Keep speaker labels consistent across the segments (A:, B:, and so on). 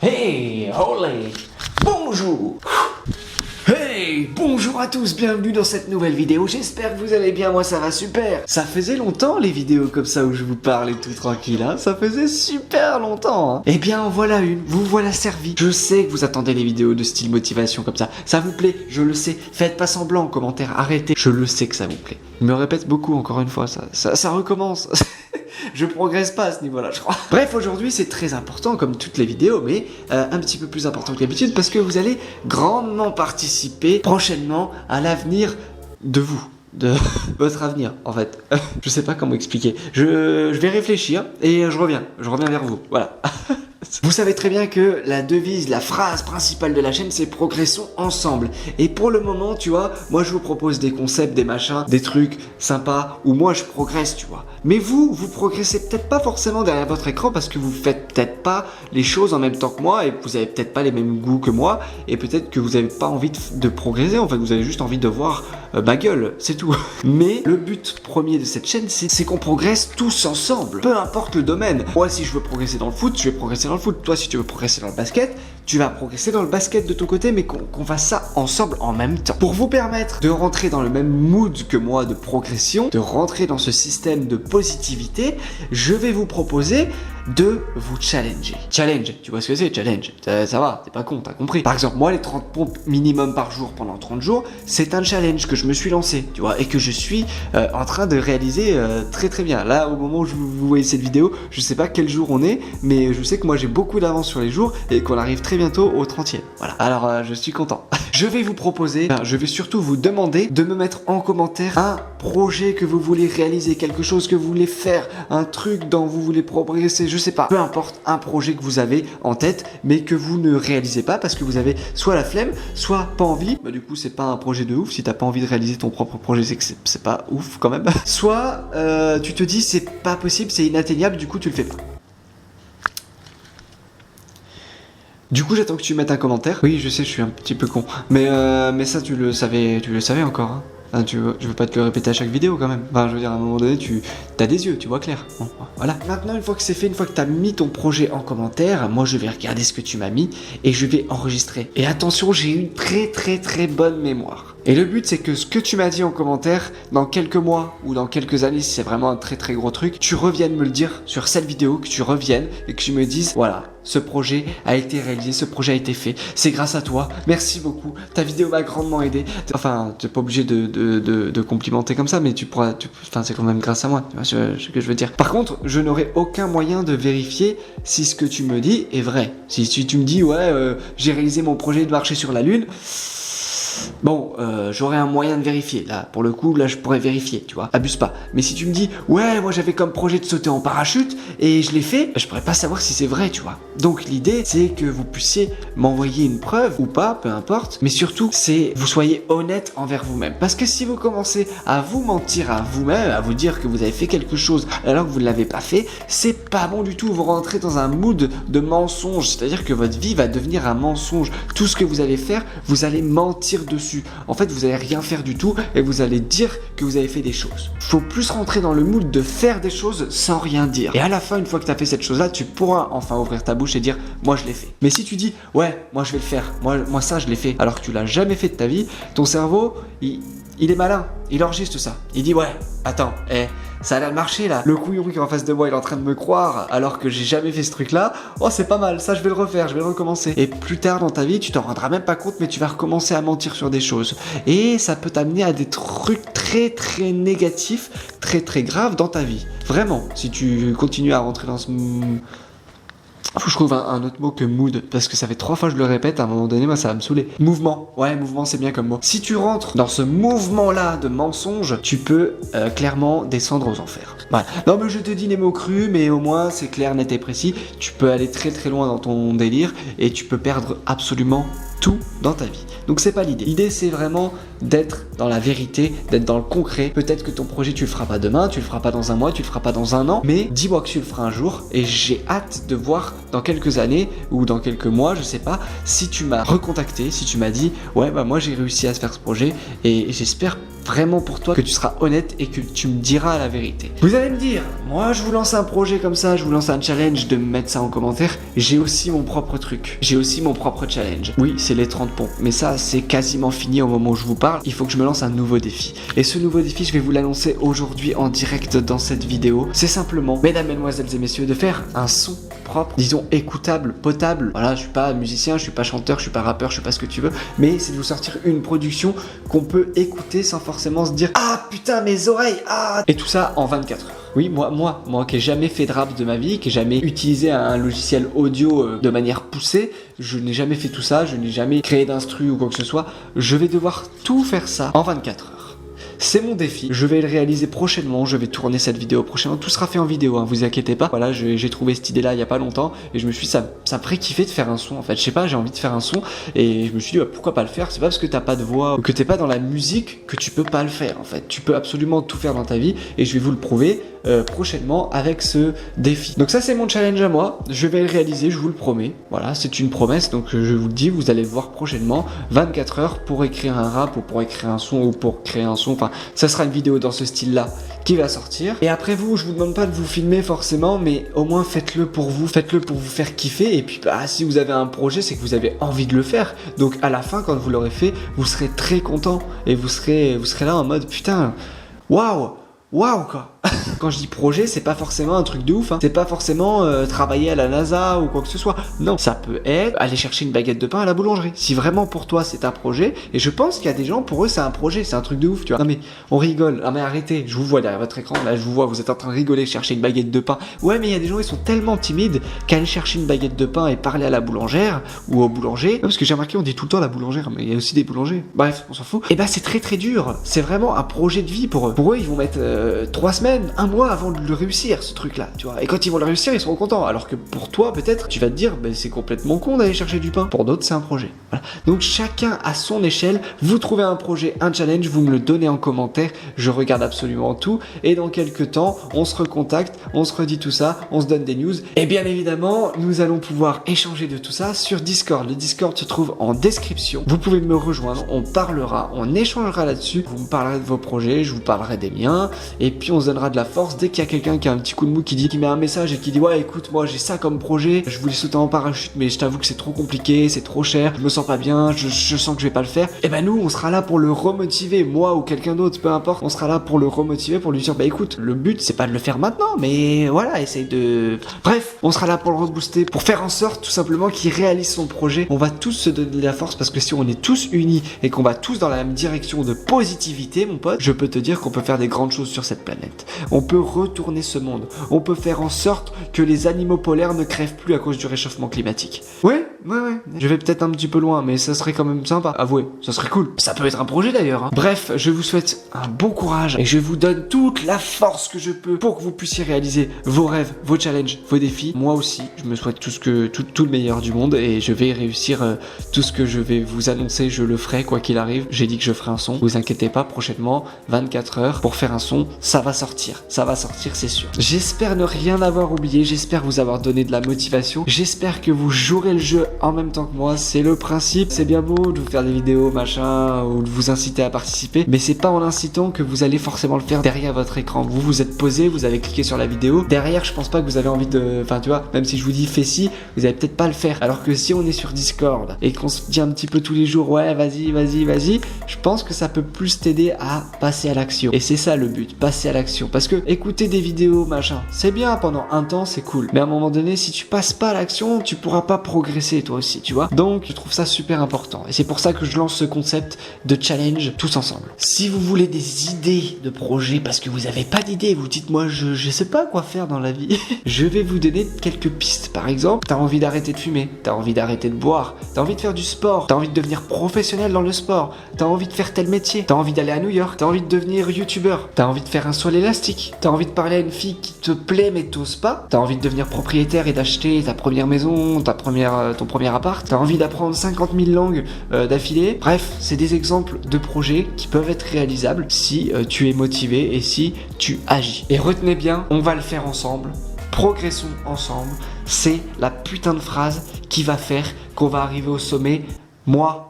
A: Hey, olé, bonjour. Hey, bonjour à tous, bienvenue dans cette nouvelle vidéo, j'espère que vous allez bien, moi ça va super. Ça faisait longtemps les vidéos comme ça où je vous parle et tout tranquille, hein, ça faisait super longtemps. Hein. Eh bien en voilà une, vous voilà servi. Je sais que vous attendez les vidéos de style motivation comme ça vous plaît, je le sais, faites pas semblant en commentaire, arrêtez, je le sais que ça vous plaît. Je me répète beaucoup encore une fois, ça recommence. Je progresse pas à ce niveau-là, je crois. Bref, aujourd'hui, c'est très important, comme toutes les vidéos, mais un petit peu plus important que d'habitude, parce que vous allez grandement participer prochainement à l'avenir de vous. De votre avenir, en fait. Je sais pas comment expliquer. Je vais réfléchir et je reviens vers vous. Voilà. Vous savez très bien que la devise, la phrase principale de la chaîne, c'est progressons ensemble. Et pour le moment, tu vois, moi je vous propose des concepts, des machins, des trucs sympas où moi je progresse, tu vois. Mais vous progressez peut-être pas forcément derrière votre écran parce que vous faites peut-être pas les choses en même temps que moi et vous avez peut-être pas les mêmes goûts que moi et peut-être que vous avez pas envie de progresser. En fait, vous avez juste envie de voir ma gueule, c'est tout. Mais le but premier de cette chaîne, c'est qu'on progresse tous ensemble. Peu importe le domaine. Moi, si je veux progresser dans le foot, je vais progresser dans le foot. Toi, si tu veux progresser dans le basket, tu vas progresser dans le basket de ton côté, mais qu'on fasse ça ensemble en même temps. Pour vous permettre de rentrer dans le même mood que moi de progression, de rentrer dans ce système de positivité, je vais vous proposer de vous challenger. Challenge, tu vois ce que c'est, challenge. Ça va, t'es pas con, t'as compris. Par exemple, moi, les 30 pompes minimum par jour pendant 30 jours, c'est un challenge que je me suis lancé, tu vois, et que je suis en train de réaliser très très bien. Là, au moment où vous voyez cette vidéo, je sais pas quel jour on est, mais je sais que moi, j'ai beaucoup d'avance sur les jours et qu'on arrive très bientôt au 30e. Voilà, alors je suis content. Je vais vous proposer, je vais surtout vous demander de me mettre en commentaire un projet que vous voulez réaliser, quelque chose que vous voulez faire, un truc dont vous voulez progresser, je sais pas, peu importe, un projet que vous avez en tête mais que vous ne réalisez pas parce que vous avez soit la flemme, soit pas envie. Bah du coup c'est pas un projet de ouf, si t'as pas envie de réaliser ton propre projet c'est que c'est pas ouf quand même. Soit tu te dis c'est pas possible, c'est inatteignable, du coup tu le fais pas. Du coup, j'attends que tu mettes un commentaire. Oui, je sais, je suis un petit peu con. Mais ça, tu le savais encore. Hein. Enfin, je veux pas te le répéter à chaque vidéo quand même. Enfin, je veux dire, à un moment donné, t'as des yeux, tu vois clair. Bon, voilà. Maintenant, une fois que c'est fait, une fois que t'as mis ton projet en commentaire, moi, je vais regarder ce que tu m'as mis et je vais enregistrer. Et attention, j'ai une très très très bonne mémoire. Et le but, c'est que ce que tu m'as dit en commentaire, dans quelques mois ou dans quelques années, si c'est vraiment un très très gros truc, tu reviennes me le dire sur cette vidéo, que tu reviennes et que tu me dises, voilà, ce projet a été réalisé, ce projet a été fait, c'est grâce à toi, merci beaucoup, ta vidéo m'a grandement aidé. Enfin, t'es pas obligé de complimenter comme ça, mais enfin, c'est quand même grâce à moi, tu vois ce que je veux dire. Par contre, je n'aurai aucun moyen de vérifier si ce que tu me dis est vrai. Si tu me dis, ouais, j'ai réalisé mon projet de marcher sur la Lune, bon, j'aurais un moyen de vérifier. Là, pour le coup, là, je pourrais vérifier, tu vois. Abuse pas. Mais si tu me dis, ouais, moi, j'avais comme projet de sauter en parachute et je l'ai fait, je pourrais pas savoir si c'est vrai, tu vois. Donc, l'idée, c'est que vous puissiez m'envoyer une preuve ou pas, peu importe. Mais surtout, c'est vous soyez honnête envers vous-même. Parce que si vous commencez à vous mentir à vous-même, à vous dire que vous avez fait quelque chose alors que vous ne l'avez pas fait, c'est pas bon du tout. Vous rentrez dans un mood de mensonge. C'est-à-dire que votre vie va devenir un mensonge. Tout ce que vous allez faire, vous allez mentir dessus. En fait, vous allez rien faire du tout et vous allez dire que vous avez fait des choses. Faut plus rentrer dans le mood de faire des choses sans rien dire. Et à la fin, une fois que tu as fait cette chose-là, tu pourras enfin ouvrir ta bouche et dire moi je l'ai fait. Mais si tu dis ouais, moi je vais le faire, moi ça je l'ai fait, alors que tu l'as jamais fait de ta vie, ton cerveau, il est malin, il enregistre ça. Il dit ouais, attends, ça a l'air de marcher là. Le couillon qui est en face de moi, il est en train de me croire alors que j'ai jamais fait ce truc là. Oh, c'est pas mal, ça je vais le refaire, je vais le recommencer. Et plus tard dans ta vie, tu t'en rendras même pas compte, mais tu vas recommencer à mentir sur des choses. Et ça peut t'amener à des trucs très très négatifs, très très graves dans ta vie. Vraiment, si tu continues à rentrer dans ce... Faut que je trouve un autre mot que mood, parce que ça fait 3 fois que je le répète, à un moment donné, moi ça va me saouler. Mouvement, ouais, mouvement c'est bien comme mot. Si tu rentres dans ce mouvement-là de mensonge, tu peux clairement descendre aux enfers. Voilà. Non mais je te dis les mots crus, mais au moins c'est clair, net et précis. Tu peux aller très très loin dans ton délire et tu peux perdre absolument tout dans ta vie. Donc c'est pas l'idée. L'idée c'est vraiment d'être dans la vérité, d'être dans le concret. Peut-être que ton projet tu le feras pas demain, tu le feras pas dans un mois, tu le feras pas dans un an, mais dis-moi que tu le feras un jour et j'ai hâte de voir dans quelques années ou dans quelques mois, je sais pas, si tu m'as recontacté, si tu m'as dit ouais bah moi j'ai réussi à faire ce projet et j'espère vraiment pour toi, que tu seras honnête et que tu me diras la vérité. Vous allez me dire, moi je vous lance un projet comme ça, je vous lance un challenge de me mettre ça en commentaire. J'ai aussi mon propre truc, j'ai aussi mon propre challenge. Oui, c'est les 30 pompes, mais ça c'est quasiment fini au moment où je vous parle. Il faut que je me lance un nouveau défi. Et ce nouveau défi, je vais vous l'annoncer aujourd'hui en direct dans cette vidéo. C'est simplement, mesdames, mesdemoiselles et messieurs, de faire un son propre, disons écoutable, potable. Voilà, je suis pas musicien, je suis pas chanteur, je suis pas rappeur, je suis pas ce que tu veux, mais c'est de vous sortir une production qu'on peut écouter sans forcément se dire ah putain mes oreilles, ah, et tout ça en 24 heures. Oui, moi qui ai jamais fait de rap de ma vie, qui ai jamais utilisé un logiciel audio de manière poussée, je n'ai jamais fait tout ça, je n'ai jamais créé d'instru ou quoi que ce soit, je vais devoir tout faire ça en 24 heures. C'est mon défi, je vais le réaliser prochainement, je vais tourner cette vidéo prochainement, tout sera fait en vidéo, hein, vous inquiétez pas. Voilà, j'ai trouvé cette idée là il y a pas longtemps et je me suis dit ça me ferait kiffer de faire un son en fait, je sais pas, j'ai envie de faire un son et je me suis dit bah, pourquoi pas le faire, c'est pas parce que t'as pas de voix ou que t'es pas dans la musique que tu peux pas le faire en fait, tu peux absolument tout faire dans ta vie et je vais vous le prouver prochainement avec ce défi. Donc ça c'est mon challenge à moi, je vais le réaliser, je vous le promets, voilà, c'est une promesse donc je vous le dis, vous allez le voir prochainement, 24 heures pour écrire un rap ou pour écrire un son ou pour créer un son, enfin ça sera une vidéo dans ce style là qui va sortir. Et après vous, je vous demande pas de vous filmer forcément, mais au moins faites-le pour vous faire kiffer et puis bah si vous avez un projet c'est que vous avez envie de le faire, donc à la fin quand vous l'aurez fait, vous serez très content et vous serez là en mode putain, waouh quoi. Quand je dis projet, c'est pas forcément un truc de ouf, hein. C'est pas forcément travailler à la NASA ou quoi que ce soit. Non, ça peut être aller chercher une baguette de pain à la boulangerie. Si vraiment pour toi c'est un projet, et je pense qu'il y a des gens pour eux c'est un projet, c'est un truc de ouf, tu vois. Non mais on rigole, ah mais arrêtez, je vous vois derrière votre écran, là je vous vois, vous êtes en train de rigoler, chercher une baguette de pain. Ouais mais il y a des gens ils sont tellement timides qu'aller chercher une baguette de pain et parler à la boulangère ou au boulanger, parce que j'ai remarqué on dit tout le temps la boulangère, mais il y a aussi des boulangers. Bref, on s'en fout. Et bah c'est très dur. C'est vraiment un projet de vie pour eux. Pour eux ils vont mettre 3 semaines, un mois avant de le réussir ce truc là, tu vois. Et quand ils vont le réussir, ils seront contents. Alors que pour toi, peut-être, tu vas te dire, c'est complètement con d'aller chercher du pain. Pour d'autres, c'est un projet. Voilà. Donc chacun à son échelle, vous trouvez un projet, un challenge, vous me le donnez en commentaire. Je regarde absolument tout. Et dans quelques temps, on se recontacte, on se redit tout ça, on se donne des news. Et bien évidemment, nous allons pouvoir échanger de tout ça sur Discord. Le Discord se trouve en description. Vous pouvez me rejoindre, on parlera, on échangera là-dessus. Vous me parlerez de vos projets, je vous parlerai des miens. Et puis on se donnera de la force dès qu'il y a quelqu'un qui a un petit coup de mou qui met un message et qui dit ouais écoute moi j'ai ça comme projet, je voulais sauter en parachute mais je t'avoue que c'est trop compliqué, c'est trop cher, je me sens pas bien, je sens que je vais pas le faire. Et ben nous on sera là pour le remotiver, moi ou quelqu'un d'autre, peu importe, on sera là pour le remotiver, pour lui dire bah écoute le but c'est pas de le faire maintenant mais voilà essaye de... Bref, on sera là pour le rebooster, pour faire en sorte tout simplement qu'il réalise son projet. On va tous se donner de la force parce que si on est tous unis et qu'on va tous dans la même direction de positivité mon pote, je peux te dire qu'on peut faire des grandes choses sur cette planète. On peut retourner ce monde. On peut faire en sorte que les animaux polaires ne crèvent plus à cause du réchauffement climatique. Ouais. Je vais peut-être un petit peu loin, mais ça serait quand même sympa. Avouez, ça serait cool. Ça peut être un projet d'ailleurs. Hein. Bref, je vous souhaite un bon courage et je vous donne toute la force que je peux pour que vous puissiez réaliser vos rêves, vos challenges, vos défis. Moi aussi, je me souhaite tout le meilleur du monde et je vais réussir tout ce que je vais vous annoncer. Je le ferai quoi qu'il arrive. J'ai dit que je ferai un son. Vous inquiétez pas, prochainement, 24 heures pour faire un son. Ça va sortir, c'est sûr. J'espère ne rien avoir oublié, j'espère vous avoir donné de la motivation, j'espère que vous jouerez le jeu en même temps que moi, c'est le principe. C'est bien beau de vous faire des vidéos machin ou de vous inciter à participer, mais c'est pas en incitant que vous allez forcément le faire derrière votre écran. Vous êtes posé, vous avez cliqué sur la vidéo, derrière je pense pas que vous avez envie de... Enfin tu vois, même si je vous dis fais ci, vous allez peut-être pas le faire. Alors que si on est sur Discord et qu'on se dit un petit peu tous les jours ouais vas-y, je pense que ça peut plus t'aider à passer à l'action. Et c'est ça le but, passer à l'action. Parce que écouter des vidéos machin, c'est bien pendant un temps, c'est cool. Mais à un moment donné, si tu passes pas à l'action, tu pourras pas progresser toi aussi, tu vois. Donc je trouve ça super important. Et c'est pour ça que je lance ce concept de challenge tous ensemble. Si vous voulez des idées de projets, parce que vous avez pas d'idées, vous dites moi je sais pas quoi faire dans la vie, je vais vous donner quelques pistes. Par exemple, t'as envie d'arrêter de fumer, t'as envie d'arrêter de boire, t'as envie de faire du sport, t'as envie de devenir professionnel dans le sport, t'as envie de faire tel métier, t'as envie d'aller à New York, t'as envie de devenir youtubeur, t'as envie de faire un saut à l'élastique, t'as envie de parler à une fille qui te plaît mais t'oses pas, t'as envie de devenir propriétaire et d'acheter ta première maison, ton premier appart, t'as envie d'apprendre 50 000 langues d'affilée. Bref, c'est des exemples de projets qui peuvent être réalisables si tu es motivé et si tu agis. Et retenez bien, on va le faire ensemble, progressons ensemble, c'est la putain de phrase qui va faire qu'on va arriver au sommet, moi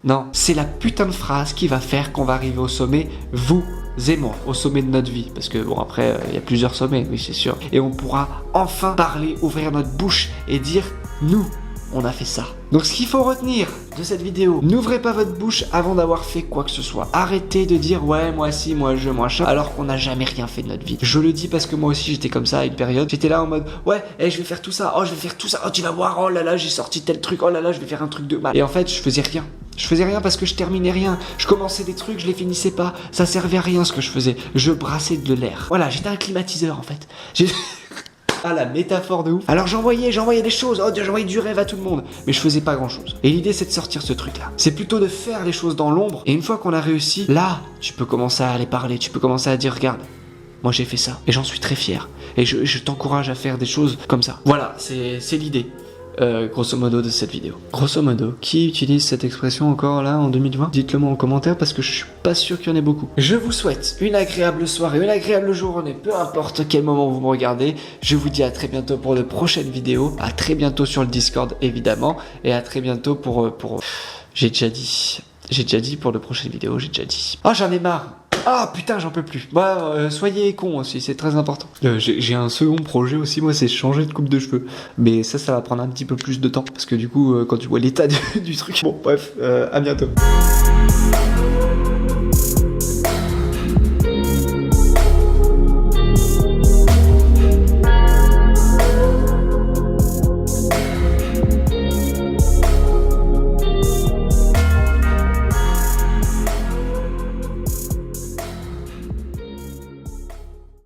A: Non, c'est la putain de phrase qui va faire qu'on va arriver au sommet, vous et moi, au sommet de notre vie. Parce que bon, après, il y a plusieurs sommets, oui, c'est sûr. Et on pourra enfin parler, ouvrir notre bouche et dire, nous, on a fait ça. Donc ce qu'il faut retenir de cette vidéo, n'ouvrez pas votre bouche avant d'avoir fait quoi que ce soit. Arrêtez de dire ouais moi si, moi je, moi ça, alors qu'on n'a jamais rien fait de notre vie. Je le dis parce que moi aussi j'étais comme ça à une période. J'étais là en mode ouais, je vais faire tout ça, oh je vais faire tout ça, oh tu vas voir, oh là là j'ai sorti tel truc, oh là là je vais faire un truc de mal. Et en fait je faisais rien. Je faisais rien parce que je terminais rien. Je commençais des trucs, je les finissais pas. Ça servait à rien ce que je faisais. Je brassais de l'air. Voilà, j'étais un climatiseur en fait. Ah la métaphore de ouf. Alors j'envoyais des choses, oh j'envoyais du rêve à tout le monde, mais je faisais pas grand chose. Et l'idée c'est de sortir ce truc là. C'est plutôt de faire les choses dans l'ombre, et une fois qu'on a réussi, là tu peux commencer à aller parler, tu peux commencer à dire regarde, moi j'ai fait ça, et j'en suis très fier. Et je t'encourage à faire des choses comme ça. Voilà, c'est l'idée. Grosso modo de cette vidéo. Grosso modo, qui utilise cette expression encore là en 2020 ? Dites-le moi en commentaire parce que je suis pas sûr qu'il y en ait beaucoup. Je vous souhaite une agréable soirée, une agréable journée, peu importe quel moment vous me regardez. Je vous dis à très bientôt pour de prochaines vidéos, à très bientôt sur le Discord évidemment, et à très bientôt pour... J'ai déjà dit pour de prochaines vidéos, j'ai déjà dit. Oh j'en ai marre. Ah putain j'en peux plus. Bah soyez cons aussi, c'est très important. J'ai un second projet aussi, moi c'est changer de coupe de cheveux. Mais ça va prendre un petit peu plus de temps. Parce que du coup quand tu vois l'état du truc. Bon bref, à bientôt.